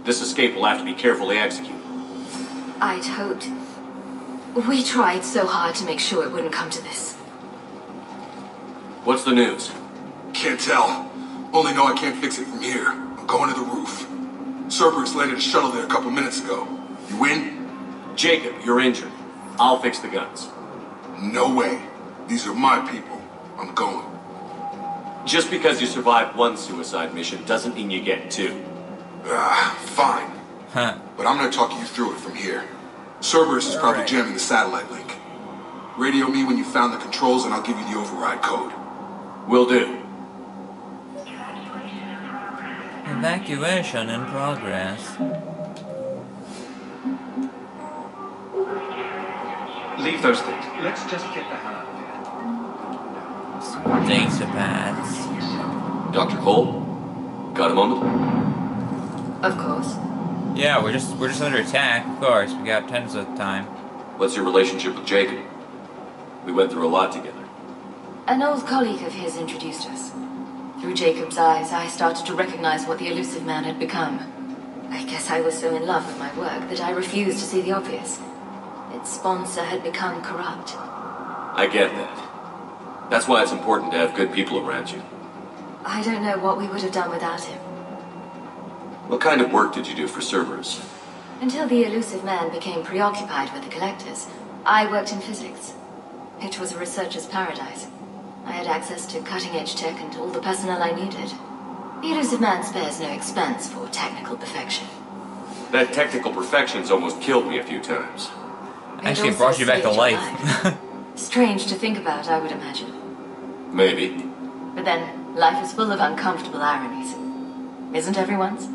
This escape will have to be carefully executed. I'd hoped. We tried so hard to make sure it wouldn't come to this. What's the news? Can't tell. Only know I can't fix it from here. I'm going to the roof. Cerberus landed a shuttle there a couple minutes ago. You in? Jacob, you're injured. I'll fix the guns. No way. These are my people. I'm going. Just because you survived one suicide mission doesn't mean you get two. Fine. But I'm gonna talk you through it from here. Cerberus is probably jamming the satellite link. Radio me when you found the controls and I'll give you the override code. Will do. Evacuation in progress. Leave those things. Let's just get the hell out of here. Data pads. Dr. Cole? Got a moment? Of course. Yeah, we're just under attack, of course. We got tons of time. What's your relationship with Jacob? We went through a lot together. An old colleague of his introduced us. Through Jacob's eyes, I started to recognize what the Illusive Man had become. I guess I was so in love with my work that I refused to see the obvious. Its sponsor had become corrupt. I get that. That's why it's important to have good people around you. I don't know what we would have done without him. What kind of work did you do for Cerberus? Until the Illusive Man became preoccupied with the Collectors, I worked in physics. It was a researcher's paradise. I had access to cutting-edge tech and all the personnel I needed. The Illusive Man spares no expense for technical perfection. That technical perfection's almost killed me a few times. Actually, it brought you back to life. Strange to think about, I would imagine. Maybe. But then, life is full of uncomfortable ironies. Isn't everyone's?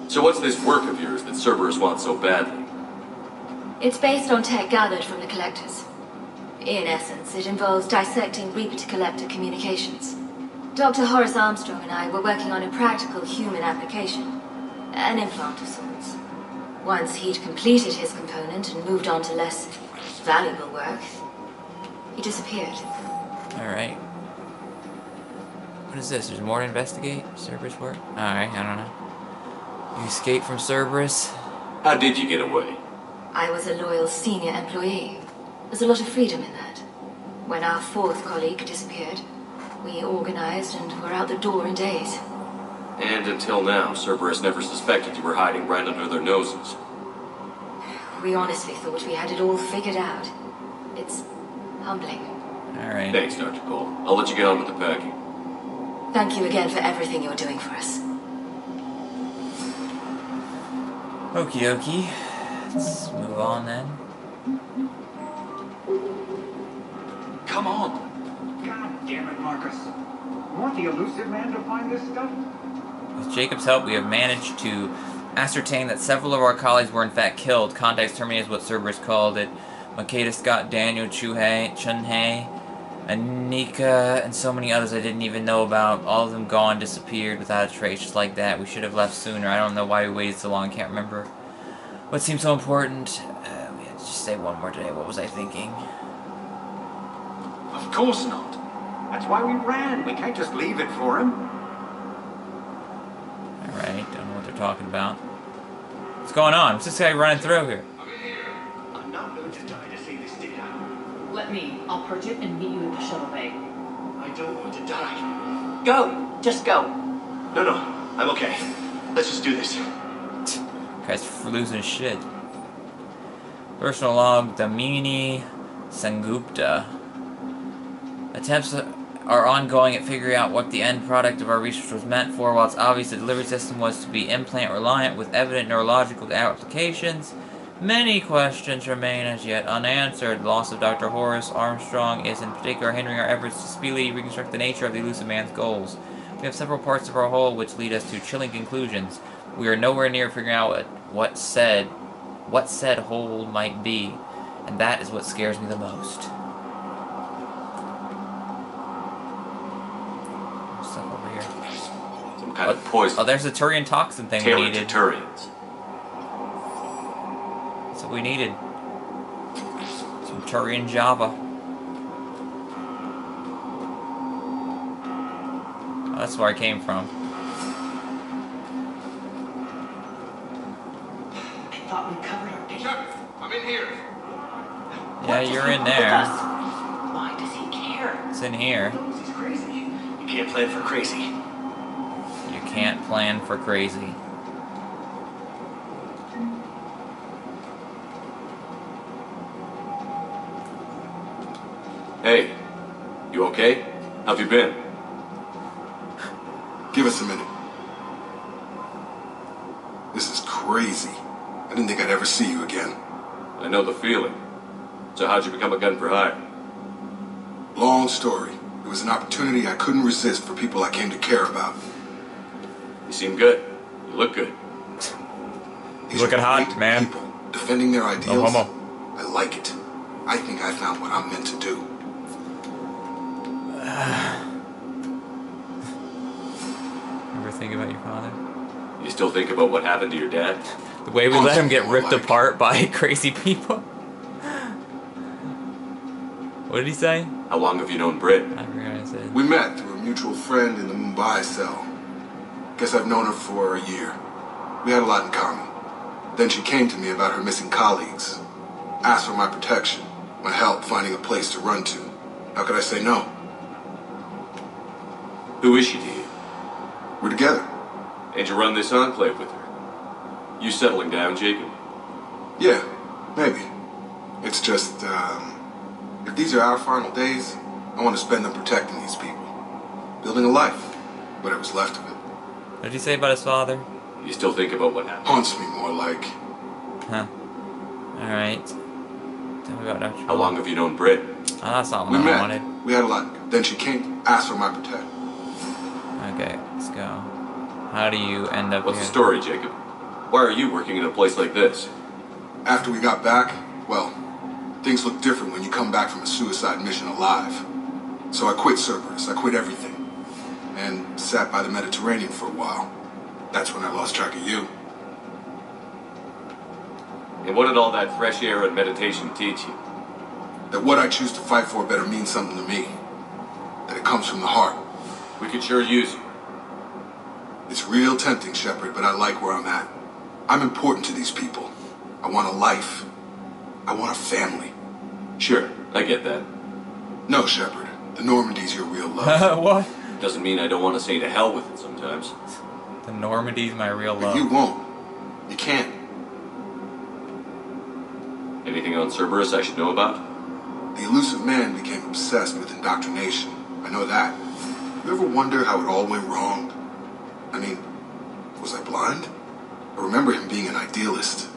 So what's this work of yours that Cerberus wants so badly? It's based on tech gathered from the Collectors. In essence, it involves dissecting Reaper-to-Collector communications. Dr. Horace Armstrong and I were working on a practical human application. An implant of sorts. Once he'd completed his component and moved on to less valuable work, he disappeared. Alright. What is this? There's more to investigate? Cerberus work? Alright, I don't know. You escaped from Cerberus? How did you get away? I was a loyal senior employee. There's a lot of freedom in that. When our fourth colleague disappeared, we organized and were out the door in days. And until now, Cerberus never suspected you were hiding right under their noses. We honestly thought we had it all figured out. It's humbling. Alright. Thanks, Dr. Cole. I'll let you get on with the packing. Thank you again for everything you're doing for us. Okie dokie. Let's move on then. Come on. God damn it, Marcus. Want the Illusive Man to find this stuff? With Jacob's help, we have managed to ascertain that several of our colleagues were in fact killed. Context terminated is what Cerberus called it. Makeda, Scott, Daniel, Chunhei, Anika, and so many others I didn't even know about. All of them gone, disappeared without a trace, just like that. We should have left sooner. I don't know why we waited so long. Can't remember what seemed so important. We had to just stay one more day. What was I thinking? Of course not. That's why we ran. We can't just leave it for him. Alright, don't know what they're talking about. What's going on? What's this guy running through here? I'm not going to die to see this data. Let me. I'll purge it and meet you at the shuttle bay. I don't want to die. Go! Just go. No, I'm okay. Let's just do this. Guy's losing his shit. Personal log, Damini Sangupta. Attempts are ongoing at figuring out what the end product of our research was meant for. While it's obvious the delivery system was to be implant-reliant with evident neurological applications, many questions remain as yet unanswered. The loss of Dr. Horace Armstrong is in particular hindering our efforts to speedily reconstruct the nature of the Illusive Man's goals. We have several parts of our whole which lead us to chilling conclusions. We are nowhere near figuring out what said whole might be, and that is what scares me the most. Stuff over here. Some kind of poison. Oh, there's the Turian toxin thing we needed. Turians. That's what we needed. Some Turian Java. Oh, that's where I came from. Yeah, you're in there. Why does he care? It's in here. He knows he's crazy. You can't plan for crazy. You can't plan for crazy. Hey, you okay? How've you been? Give us a minute. This is crazy. I didn't think I'd ever see you again. I know the feeling. So how'd you become a gun for hire? Long story. It was an opportunity I couldn't resist for people I came to care about. You seem good. You look good. These Looking are hot, great man. People defending their ideals. No homo. I like it. I think I found what I'm meant to do. Ever think about your father? You still think about what happened to your dad? The way we let him get ripped apart by crazy people? What did he say? How long have you known Britt? I forgot what I said. We met through a mutual friend in the Mumbai cell. Guess I've known her for a year. We had a lot in common. Then she came to me about her missing colleagues. Asked for my protection, my help finding a place to run to. How could I say no? Who is she to you? We're together. And you run this enclave with her? You settling down, Jacob? Yeah, maybe. It's just, if these are our final days, I want to spend them protecting these people. Building a life, whatever's left of it. What did he say about his father? You still think about what happened? Haunts me more like. Huh. Alright. Tell me about Dr. How long have you known Britt? Oh, that's not We what I met. wanted. We had a lot. Then she came, asked for my protection. Okay, let's go. How do you end up What's here? the story, Jacob? Why are you working in a place like this? After we got back, well, things look different when you come back from a suicide mission alive. So I quit Cerberus. I quit everything. And sat by the Mediterranean for a while. That's when I lost track of you. And what did all that fresh air and meditation teach you? That what I choose to fight for better means something to me. That it comes from the heart. We could sure use you. It's real tempting, Shepard, but I like where I'm at. I'm important to these people. I want a life. I want a family. Sure, I get that. No, Shepard. The Normandy's your real love. What? Doesn't mean I don't want to say to hell with it sometimes. The Normandy's my real But love. you won't. You can't. Anything on Cerberus I should know about? The Illusive Man became obsessed with indoctrination. I know that. You ever wonder how it all went wrong? I mean, was I blind? I remember him being an idealist.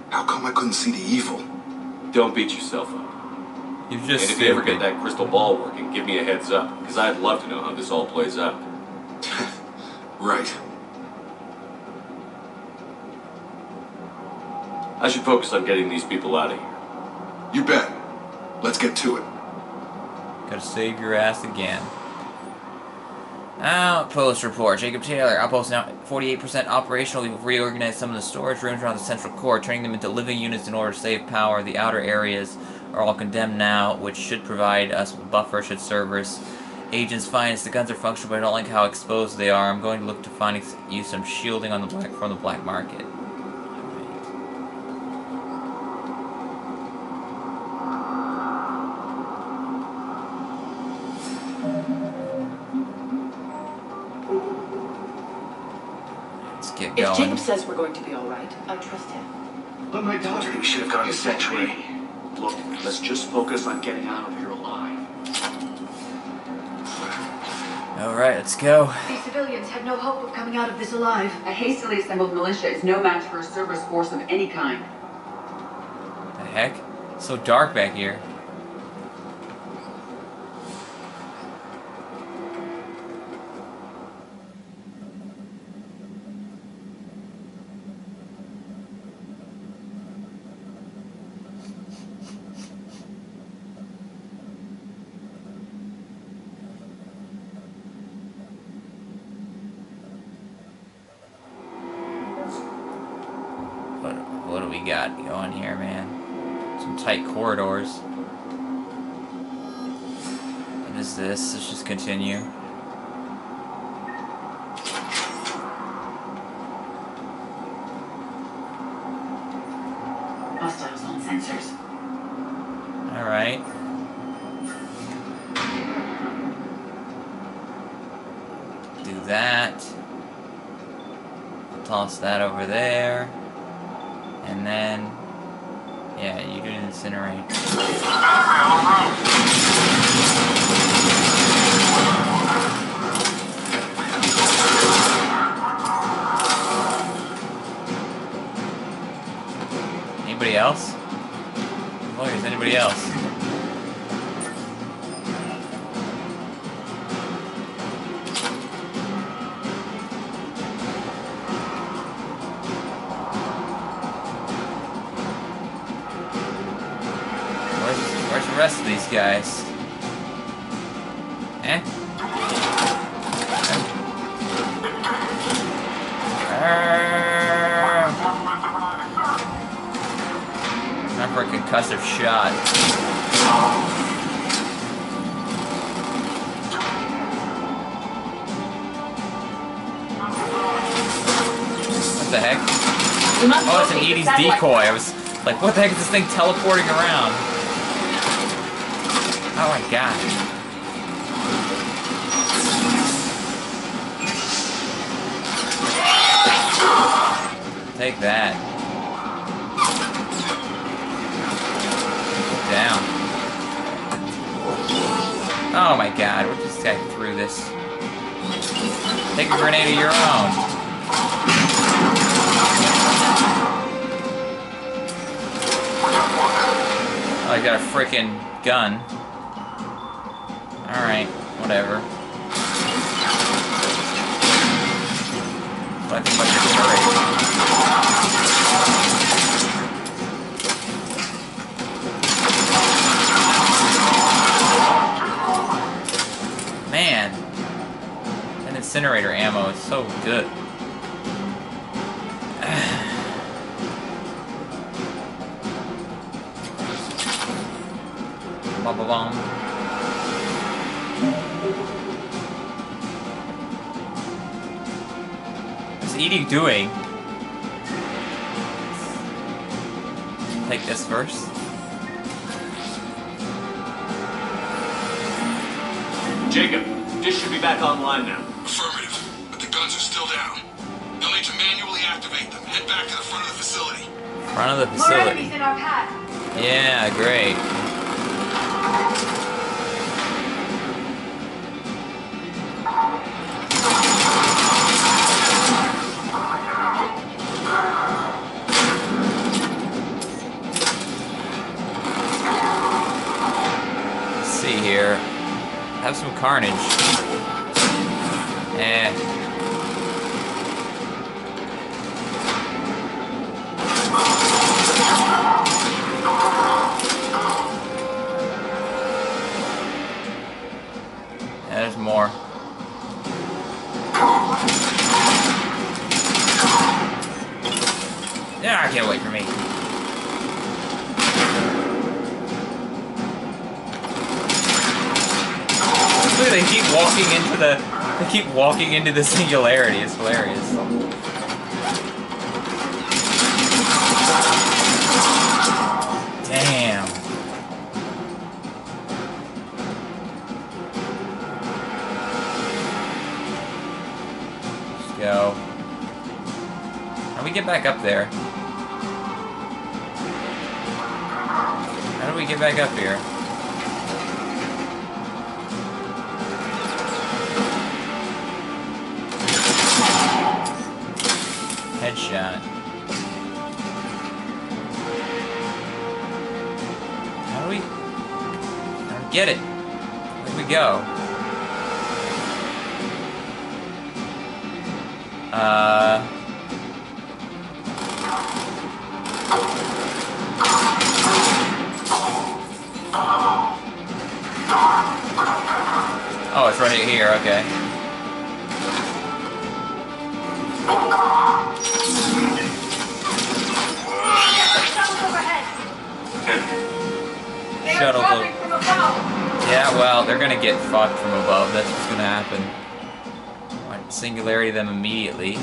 How come I couldn't see the evil? Don't beat yourself up. You're just And if you ever get stupid. that crystal ball working, give me a heads up, because I'd love to know how this all plays out. Right. I should focus on getting these people out of here. You bet. Let's get to it. Gotta save your ass again. Outpost report. Jacob Taylor. Outpost now 48% operational. We've reorganized some of the storage rooms around the central core, turning them into living units in order to save power. The outer areas are all condemned now, which should provide us with a buffer should Cerberus agents find us. The guns are functional, but I don't like how exposed they are. I'm going to look to find you some shielding on the from the black market. Get If going. Jacob says we're going to be all right, I trust him. But my daughter, We should have gone to is that Sanctuary. me? Look, let's just focus on getting out of here alive. Alright, let's go. These civilians have no hope of coming out of this alive. A hastily assembled militia is no match for a Cerberus force of any kind. The heck? It's so dark back here. What do we got going here, man? Some tight corridors. What is this? Let's just continue. Hostiles on sensors. do that. Toss that over there. And then, yeah, you can incinerate. Anybody else? Oh, there's anybody else? Where's the rest of these guys? Eh? Time for a concussive shot. What the heck? Oh, it's an Edie's decoy. I was like, what the heck is this thing teleporting around? Oh my god. Take that. Down. Oh my god, we're just getting through this. Take a grenade of your own. Oh, I got a frickin' gun. Alright, whatever. I think about your turret. Man, that incinerator ammo is so good. Ba-ba-bum. What's Edie doing? Take this first. Jacob, dish should be back online now. Affirmative, but the guns are still down. You'll need to manually activate them. Head back to the front of the facility. Front of the More facility. enemies in our path. Yeah, great. Let's see here. Have some carnage. Eh. Yeah, there's more. Yeah, get away from me. Look, they keep walking into the singularity. It's hilarious. Damn. Let's go. How do we get back up there? How do we get back up here? Headshot. How do we... I don't get it. Where do we go? Oh, it's right here, okay. Shuttle. Yeah, well, they're gonna get fucked from above. That's what's gonna happen. Right, singularity them immediately.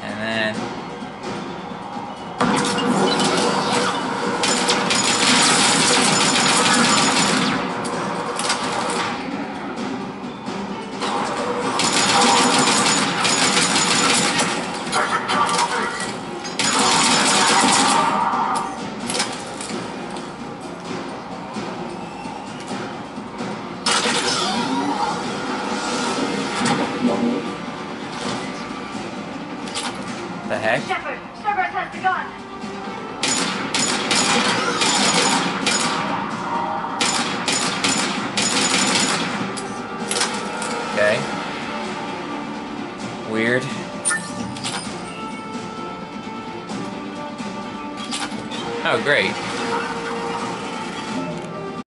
And then... The heck? Shepard, Cerberus has the gun. Okay. Weird. Oh, great.